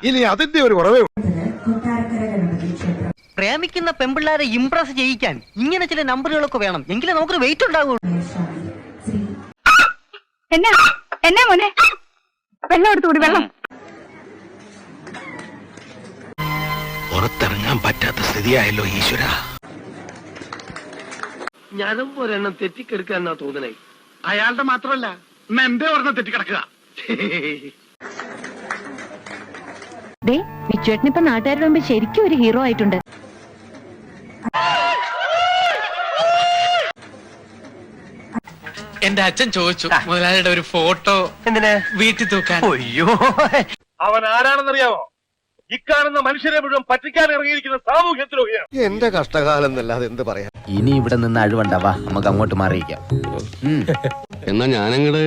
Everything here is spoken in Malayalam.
ഇനി അതിന്റെ ഒരു കുറവേ പ്രേമിക്കുന്ന പെമ്പിള്ളാരെ ഇംപ്രസ് ചെയ്യിക്കാൻ ഇങ്ങനെ ചില നമ്പറുകളൊക്കെ വേണം, എങ്കിലേ നമുക്കൊരു വെയിറ്റ് ഉണ്ടാവുള്ളൂ. എന്നാ മോനെ, വെള്ളം എടുത്തുകൂടി, വെള്ളം. പുറത്തിറങ്ങാൻ പറ്റാത്ത സ്ഥിതിയായല്ലോ ഈശ്വര. ഞാനും ഒരെണ്ണം തെറ്റിക്കെടുക്കാന്നാ തോന്നണേ. അയാളുടെ മാത്രമല്ല, എന്റെ ഒരെണ്ണം തെറ്റിക്കിടക്കുക. വിച്ചുവേട്ടനിപ്പോ നാട്ടുകാരുടെ മുമ്പ് ശരിക്കും ഒരു ഹീറോ ആയിട്ടുണ്ട്. എന്റെ അച്ഛൻ ചോദിച്ചു മുതലാളിയുടെ ഒരു ഫോട്ടോ എന്തിനാ വീട്ടിൽ തൂക്കാൻ. അയ്യോ, അവൻ ആരാണെന്നറിയാമോ? ഇക്കാണുന്ന മനുഷ്യരെ മുഴുവൻ പറ്റിക്കാൻ ഇറങ്ങിയിരിക്കുന്ന സാമൂഹ്യ ദ്രോഹിയാണ്. എന്റെ കഷ്ടകാലം എന്നല്ലാതെ എന്ത് പറയാ. ഇനി ഇവിടെ നിന്ന് അഴിവണ്ടാവാ, നമുക്ക് അങ്ങോട്ട് മാറിയിക്കാം. എന്നാ ഞാനങ്ങട്